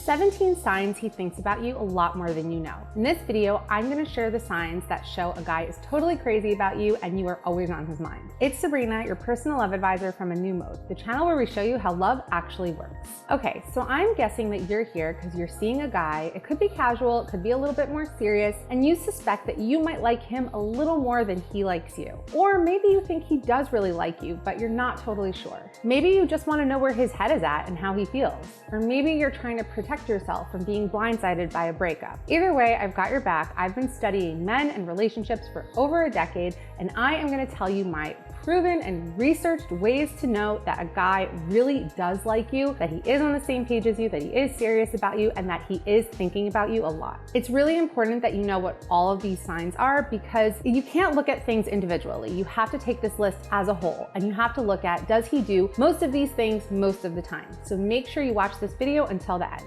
17 signs he thinks about you a lot more than you know. In this video, I'm gonna share the signs that show a guy is totally crazy about you and you are always on his mind. It's Sabrina, your personal love advisor from A New Mode, the channel where we show you how love actually works. Okay, so I'm guessing that you're here because you're seeing a guy. It could be casual, it could be a little bit more serious, and you suspect that you might like him a little more than he likes you. Or maybe you think he does really like you, but you're not totally sure. Maybe you just want to know where his head is at and how he feels. Or maybe you're trying to protect yourself from being blindsided by a breakup. Either way, I've got your back. I've been studying men and relationships for over a decade, and I am going to tell you my proven and researched ways to know that a guy really does like you, that he is on the same page as you, that he is serious about you, and that he is thinking about you a lot. It's really important that you know what all of these signs are because you can't look at things individually. You have to take this list as a whole, and you have to look at, does he do most of these things most of the time? So make sure you watch this video until the end.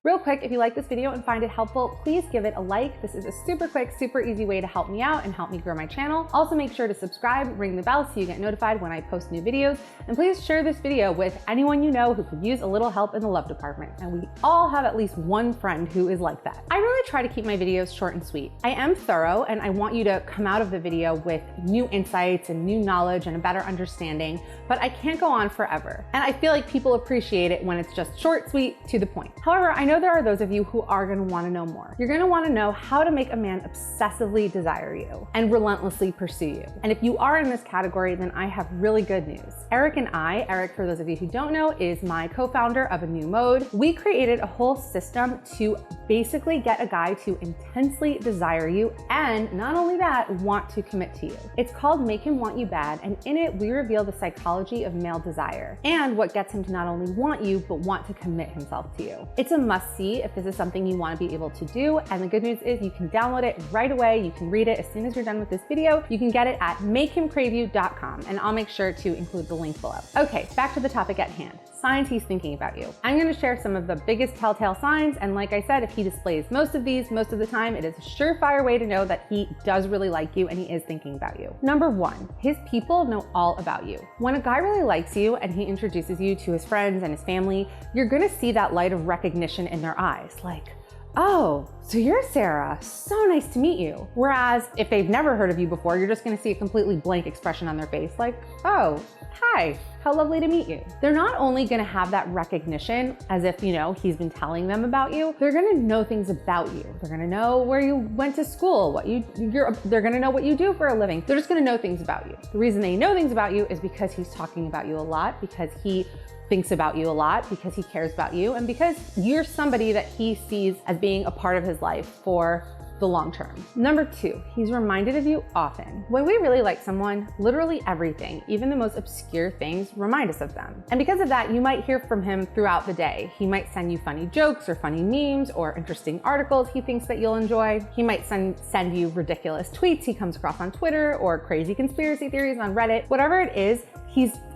Real quick, if you like this video and find it helpful, please give it a like. This is a super quick, super easy way to help me out and help me grow my channel. Also make sure to subscribe, ring the bell so you get notified when I post new videos. And please share this video with anyone you know who could use a little help in the love department. And we all have at least one friend who is like that. I really try to keep my videos short and sweet. I am thorough and I want you to come out of the video with new insights and new knowledge and a better understanding, but I can't go on forever. And I feel like people appreciate it when it's just short, sweet, to the point. However, I know there are those of you who are going to want to know more. You're going to want to know how to make a man obsessively desire you and relentlessly pursue you. And if you are in this category, then I have really good news. Eric and I, Eric, for those of you who don't know, is my co-founder of A New Mode. We created a whole system to basically get a guy to intensely desire you and not only that, want to commit to you. It's called Make Him Want You Bad, and in it, we reveal the psychology of male desire and what gets him to not only want you, but want to commit himself to you. It's a must-see if this is something you want to be able to do, and the good news is you can download it right away. You can read it as soon as you're done with this video. You can get it at makehimcraveyou.com, and I'll make sure to include the link below. Okay, back to the topic at hand. Signs he's thinking about you. I'm going to share some of the biggest telltale signs, and like I said, if he displays most of these most of the time, it is a surefire way to know that he does really like you and he is thinking about you. Number one, his people know all about you. When a guy really likes you and he introduces you to his friends and his family, you're going to see that light of recognition in their eyes, like, oh, so you're Sarah, so nice to meet you. Whereas if they've never heard of you before, you're just gonna see a completely blank expression on their face like, oh, hi, how lovely to meet you. They're not only gonna have that recognition as if, you know, he's been telling them about you, they're gonna know things about you. They're gonna know where you went to school, they're gonna know what you do for a living. They're just gonna know things about you. The reason they know things about you is because he's talking about you a lot, because he thinks about you a lot, because he cares about you, and because you're somebody that he sees as being a part of his life for the long term. Number two, he's reminded of you often. When we really like someone, literally everything, even the most obscure things, remind us of them. And because of that, you might hear from him throughout the day. He might send you funny jokes or funny memes or interesting articles he thinks that you'll enjoy. He might send you ridiculous tweets he comes across on Twitter or crazy conspiracy theories on Reddit. Whatever it is,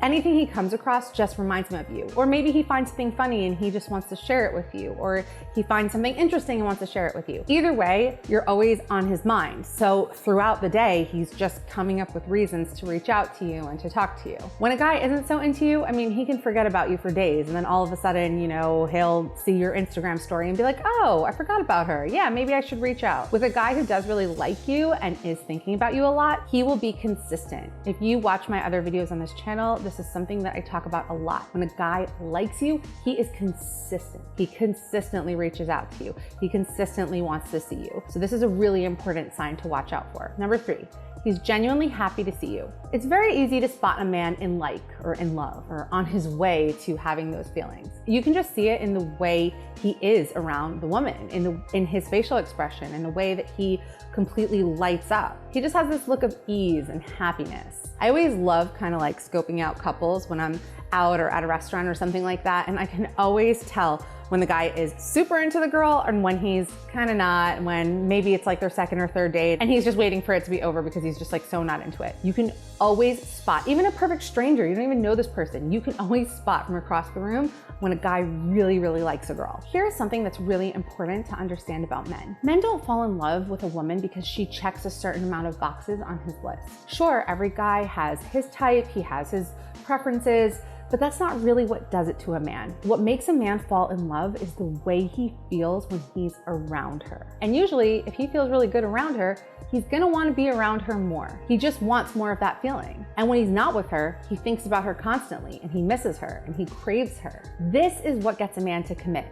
anything he comes across just reminds him of you. Or maybe he finds something funny and he just wants to share it with you. Or he finds something interesting and wants to share it with you. Either way, you're always on his mind. So throughout the day, he's just coming up with reasons to reach out to you and to talk to you. When a guy isn't so into you, I mean, he can forget about you for days. And then all of a sudden, you know, he'll see your Instagram story and be like, oh, I forgot about her. Yeah, maybe I should reach out. With a guy who does really like you and is thinking about you a lot, he will be consistent. If you watch my other videos on this channel, this is something that I talk about a lot. When a guy likes you, he is consistent. He consistently reaches out to you. He consistently wants to see you. So this is a really important sign to watch out for. Number three, he's genuinely happy to see you. It's very easy to spot a man in like or in love or on his way to having those feelings. You can just see it in the way he is around the woman, in his facial expression, in the way that he completely lights up. He just has this look of ease and happiness. I always love kind of like scoping out couples when I'm out or at a restaurant or something like that, and I can always tell when the guy is super into the girl and when he's kind of not, when maybe it's like their second or third date and he's just waiting for it to be over because he's just like so not into it. You can always spot, even a perfect stranger, you don't even know this person, you can always spot from across the room when a guy really, really likes a girl. Here's something that's really important to understand about men. Men don't fall in love with a woman because she checks a certain amount of boxes on his list. Sure, every guy has his type, he has his preferences, but that's not really what does it to a man. What makes a man fall in love is the way he feels when he's around her. And usually, if he feels really good around her, he's gonna wanna be around her more. He just wants more of that feeling. And when he's not with her, he thinks about her constantly, and he misses her, and he craves her. This is what gets a man to commit.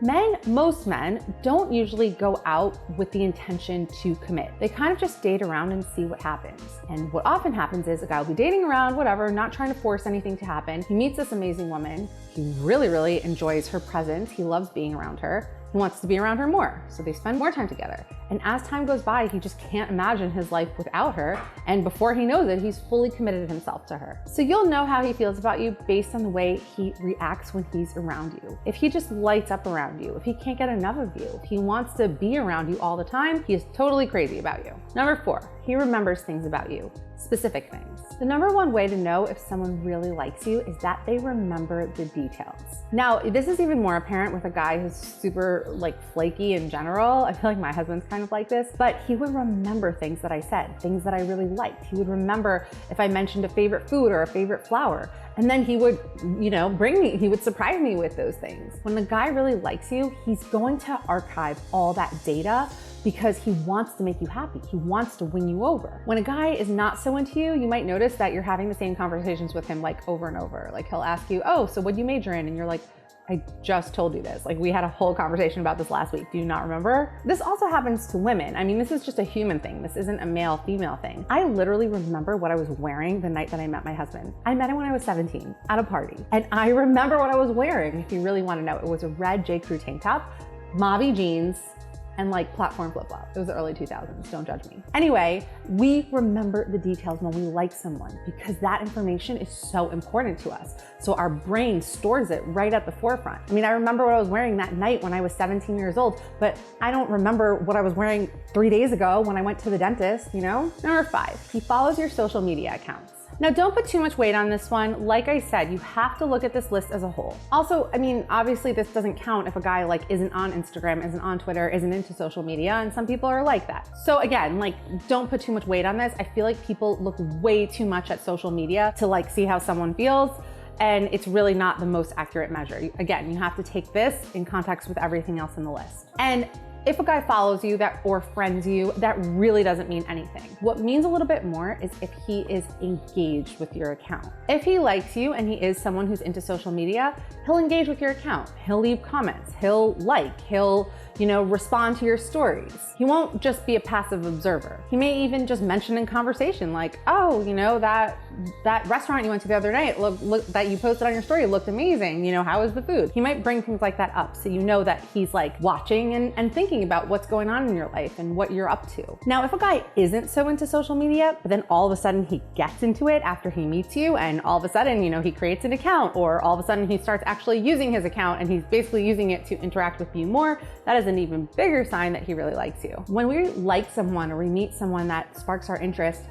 Most men, don't usually go out with the intention to commit. They kind of just date around and see what happens. And what often happens is a guy will be dating around, whatever, not trying to force anything to happen. He meets this amazing woman. He really enjoys her presence. He loves being around her. He wants to be around her more, so they spend more time together. And as time goes by, he just can't imagine his life without her. And before he knows it, he's fully committed himself to her. So you'll know how he feels about you based on the way he reacts when he's around you. If he just lights up around you, if he can't get enough of you, if he wants to be around you all the time, he is totally crazy about you. Number 4, he remembers things about you, specific things. The number one way to know if someone really likes you is that they remember the details. Now, this is even more apparent with a guy who's super flaky in general. I feel like my husband's kind of like this, but he would remember things that I said, things that I really liked. He would remember if I mentioned a favorite food or a favorite flower, and then he would, he would surprise me with those things. When the guy really likes you, he's going to archive all that data because he wants to make you happy. He wants to win you over. When a guy is not so into you, you might notice that you're having the same conversations with him over and over. He'll ask you, oh, so what'd you major in? And you're like, I just told you this. We had a whole conversation about this last week. Do you not remember? This also happens to women. I mean, this is just a human thing. This isn't a male-female thing. I literally remember what I was wearing the night that I met my husband. I met him when I was 17 at a party. And I remember what I was wearing, if you really want to know. It was a red J. Crew tank top, mauve jeans, and platform flip-flop. It was the early 2000s, don't judge me. Anyway, we remember the details when we like someone because that information is so important to us. So our brain stores it right at the forefront. I mean, I remember what I was wearing that night when I was 17 years old, but I don't remember what I was wearing 3 days ago when I went to the dentist, Number 5, he follows your social media accounts. Now, don't put too much weight on this one. Like I said, you have to look at this list as a whole. Also, I mean, obviously this doesn't count if a guy isn't on Instagram, isn't on Twitter, isn't into social media, and some people are like that. So again, don't put too much weight on this. I feel like people look way too much at social media to see how someone feels, and it's really not the most accurate measure. Again, you have to take this in context with everything else in the list. And if a guy follows you or friends you, that really doesn't mean anything. What means a little bit more is if he is engaged with your account. If he likes you and he is someone who's into social media, he'll engage with your account. He'll leave comments, he'll respond to your stories. He won't just be a passive observer. He may even just mention in conversation oh, that restaurant you went to the other night, look that you posted on your story looked amazing. How was the food? He might bring things like that up so that he's watching and thinking about what's going on in your life and what you're up to. Now, if a guy isn't so into social media, but then all of a sudden he gets into it after he meets you, and all of a sudden, he creates an account, or all of a sudden he starts actually using his account and he's basically using it to interact with you more, that is an even bigger sign that he really likes you. When we like someone or we meet someone that sparks our interest,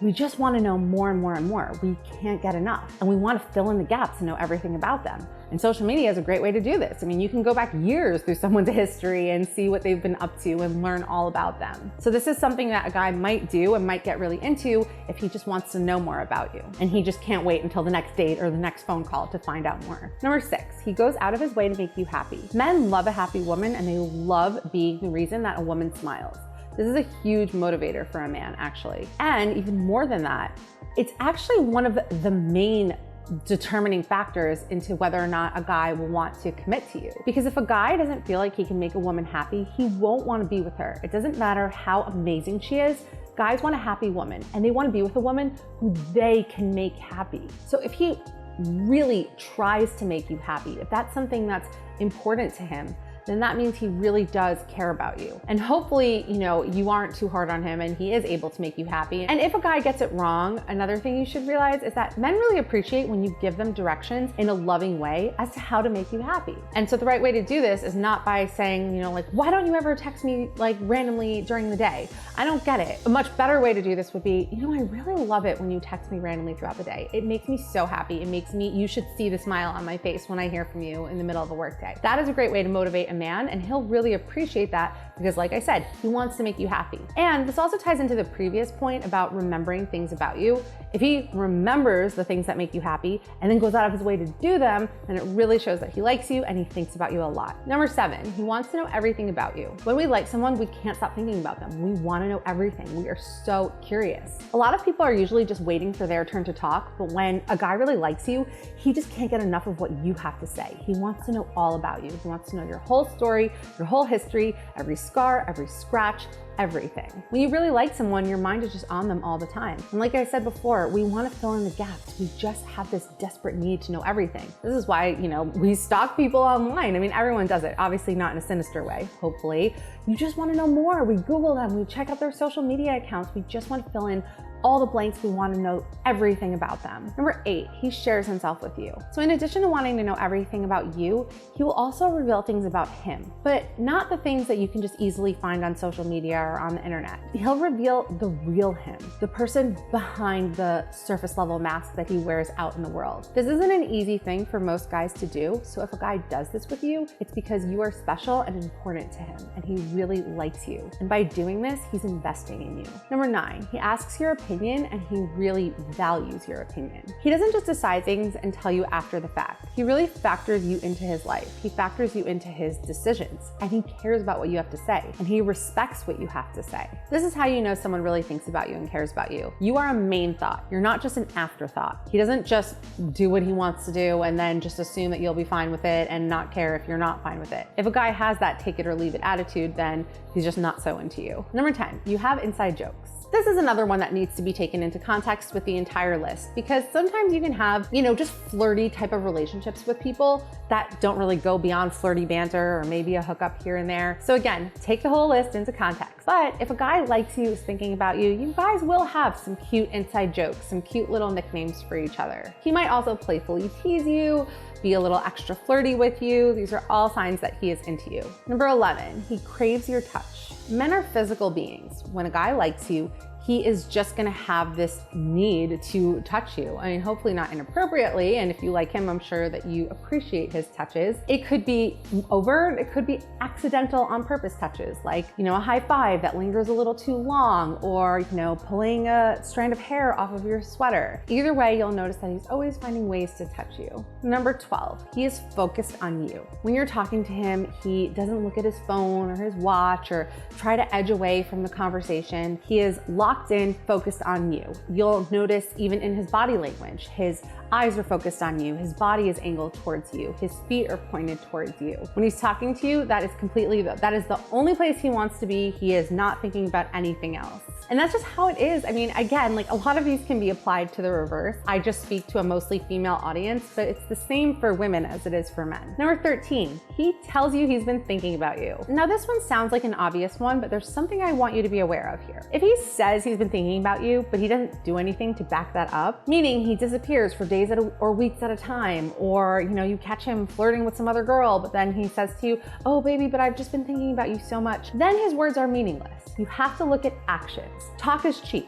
we just want to know more and more and more. We can't get enough. And we want to fill in the gaps and know everything about them. And social media is a great way to do this. I mean, you can go back years through someone's history and see what they've been up to and learn all about them. So this is something that a guy might do and might get really into if he just wants to know more about you. And he just can't wait until the next date or the next phone call to find out more. Number 6, he goes out of his way to make you happy. Men love a happy woman, and they love being the reason that a woman smiles. This is a huge motivator for a man, actually. And even more than that, it's actually one of the main determining factors into whether or not a guy will want to commit to you. Because if a guy doesn't feel like he can make a woman happy, he won't want to be with her. It doesn't matter how amazing she is. Guys want a happy woman, and they want to be with a woman who they can make happy. So if he really tries to make you happy, if that's something that's important to him, then that means he really does care about you. And hopefully, you aren't too hard on him and he is able to make you happy. And if a guy gets it wrong, another thing you should realize is that men really appreciate when you give them directions in a loving way as to how to make you happy. And so the right way to do this is not by saying, why don't you ever text me randomly during the day? I don't get it. A much better way to do this would be, I really love it when you text me randomly throughout the day. It makes me so happy. You should see the smile on my face when I hear from you in the middle of a workday. That is a great way to motivate a man, and he'll really appreciate that because, like I said, he wants to make you happy. And this also ties into the previous point about remembering things about you. If he remembers the things that make you happy and then goes out of his way to do them, then it really shows that he likes you and he thinks about you a lot. Number 7, he wants to know everything about you. When we like someone, we can't stop thinking about them. We want to know everything. We are so curious. A lot of people are usually just waiting for their turn to talk, but when a guy really likes you, he just can't get enough of what you have to say. He wants to know all about you. He wants to know your whole story, your whole history, every scar, every scratch, everything. When you really like someone, your mind is just on them all the time. And like I said before, we want to fill in the gaps. We just have this desperate need to know everything. This is why, we stalk people online. I mean, everyone does it, obviously not in a sinister way, hopefully. You just want to know more. We Google them, we check out their social media accounts. We just want to fill in all the blanks. We want to know everything about them. Number 8, he shares himself with you. So in addition to wanting to know everything about you, he will also reveal things about him, but not the things that you can just easily find on social media or on the internet. He'll reveal the real him, the person behind the surface level mask that he wears out in the world. This isn't an easy thing for most guys to do. So if a guy does this with you, it's because you are special and important to him and he really likes you. And by doing this, he's investing in you. Number 9, he asks your opinion and he really values your opinion. He doesn't just decide things and tell you after the fact. He really factors you into his life. He factors you into his decisions and he cares about what you have to say and he respects what you have to say. This is how you know someone really thinks about you and cares about you. You are a main thought. You're not just an afterthought. He doesn't just do what he wants to do and then just assume that you'll be fine with it and not care if you're not fine with it. If a guy has that take it or leave it attitude, then he's just not so into you. Number 10, you have inside jokes. This is another one that needs to be taken into context with the entire list because sometimes you can have, just flirty type of relationships with people that don't really go beyond flirty banter or maybe a hookup here and there. So again, take the whole list into context. But if a guy likes you, is thinking about you, you guys will have some cute inside jokes, some cute little nicknames for each other. He might also playfully tease you, be a little extra flirty with you. These are all signs that he is into you. Number 11, he craves your touch. Men are physical beings. When a guy likes you, he is just gonna have this need to touch you. I mean, hopefully not inappropriately. And if you like him, I'm sure that you appreciate his touches. It could be overt, it could be accidental on purpose touches, like, a high five that lingers a little too long, or, pulling a strand of hair off of your sweater. Either way, you'll notice that he's always finding ways to touch you. Number 12, he is focused on you. When you're talking to him, he doesn't look at his phone or his watch or try to edge away from the conversation. He is locked in, focused on you. You'll notice even in his body language, his eyes are focused on you, his body is angled towards you, his feet are pointed towards you. When he's talking to you, that is the only place he wants to be. He is not thinking about anything else. And that's just how it is. I mean, again, a lot of these can be applied to the reverse. I just speak to a mostly female audience, but it's the same for women as it is for men. Number 13, he tells you he's been thinking about you. Now this one sounds like an obvious one, but there's something I want you to be aware of here. If he says he's been thinking about you, but he doesn't do anything to back that up, meaning he disappears for days or weeks at a time, or you catch him flirting with some other girl, but then he says to you, "Oh baby, but I've just been thinking about you so much," then his words are meaningless. You have to look at actions. Talk is cheap.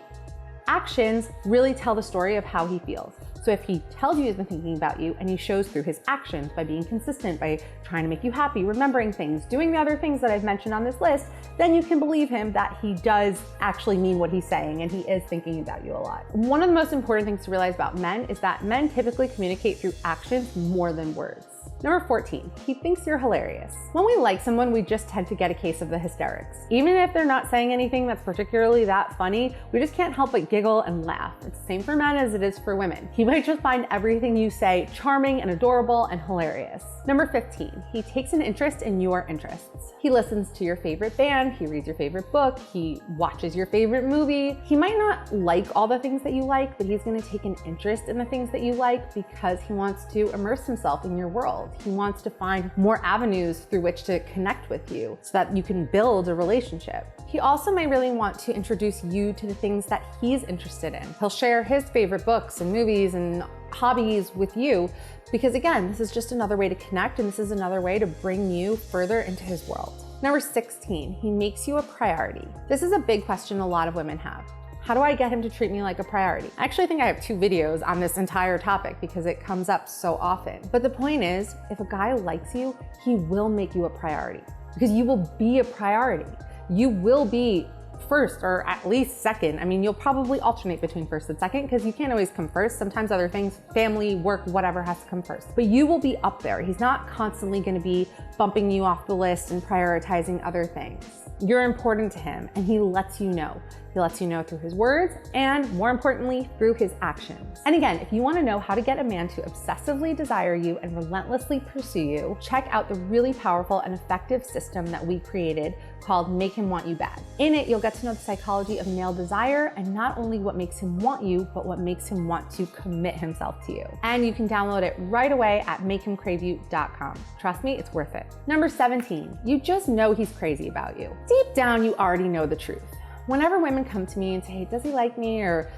Actions really tell the story of how he feels. So if he tells you he's been thinking about you and he shows through his actions by being consistent, by trying to make you happy, remembering things, doing the other things that I've mentioned on this list, then you can believe him that he does actually mean what he's saying and he is thinking about you a lot. One of the most important things to realize about men is that men typically communicate through actions more than words. Number 14, he thinks you're hilarious. When we like someone, we just tend to get a case of the hysterics. Even if they're not saying anything that's particularly that funny, we just can't help but giggle and laugh. It's the same for men as it is for women. He might just find everything you say charming and adorable and hilarious. Number 15, he takes an interest in your interests. He listens to your favorite band, he reads your favorite book, he watches your favorite movie. He might not like all the things that you like, but he's gonna take an interest in the things that you like because he wants to immerse himself in your world. He wants to find more avenues through which to connect with you so that you can build a relationship. He also might really want to introduce you to the things that he's interested in. He'll share his favorite books and movies and hobbies with you because, again, this is just another way to connect and this is another way to bring you further into his world. Number 16, he makes you a priority. This is a big question a lot of women have. How do I get him to treat me like a priority? I actually think I have 2 videos on this entire topic because it comes up so often. But the point is, if a guy likes you, he will make you a priority because you will be a priority. You will be first or at least second. I mean, you'll probably alternate between first and second because you can't always come first. Sometimes other things, family, work, whatever has to come first. But you will be up there. He's not constantly going to be bumping you off the list and prioritizing other things. You're important to him and he lets you know. He lets you know through his words and, more importantly, through his actions. And again, if you want to know how to get a man to obsessively desire you and relentlessly pursue you, check out the really powerful and effective system that we created called Make Him Want You Bad. In it, you'll get to know the psychology of male desire and not only what makes him want you, but what makes him want to commit himself to you. And you can download it right away at makehimcraveyou.com. Trust me, it's worth it. Number 17, you just know he's crazy about you. Deep down, you already know the truth. Whenever women come to me and say, hey, does he like me? Or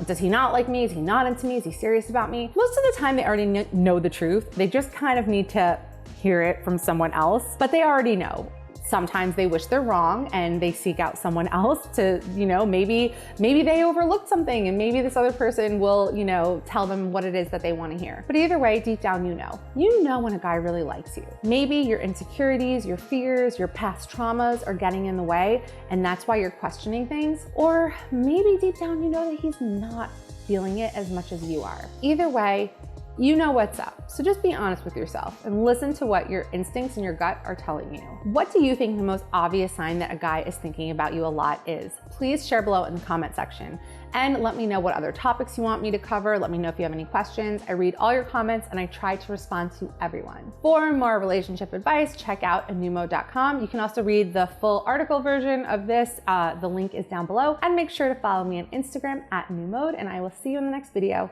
does he not like me? Is he not into me? Is he serious about me? Most of the time they already know the truth. They just kind of need to hear it from someone else, but they already know. Sometimes they wish they're wrong and they seek out someone else to, maybe they overlooked something and maybe this other person will, tell them what it is that they want to hear. But either way, deep down, you know when a guy really likes you. Maybe your insecurities, your fears, your past traumas are getting in the way and that's why you're questioning things. Or maybe deep down, you know that he's not feeling it as much as you are. Either way, you know what's up. So just be honest with yourself and listen to what your instincts and your gut are telling you. What do you think the most obvious sign that a guy is thinking about you a lot is? Please share below in the comment section and let me know what other topics you want me to cover. Let me know if you have any questions. I read all your comments and I try to respond to everyone. For more relationship advice, check out anumode.com. You can also read the full article version of this. The link is down below, and make sure to follow me on Instagram at newmode, and I will see you in the next video.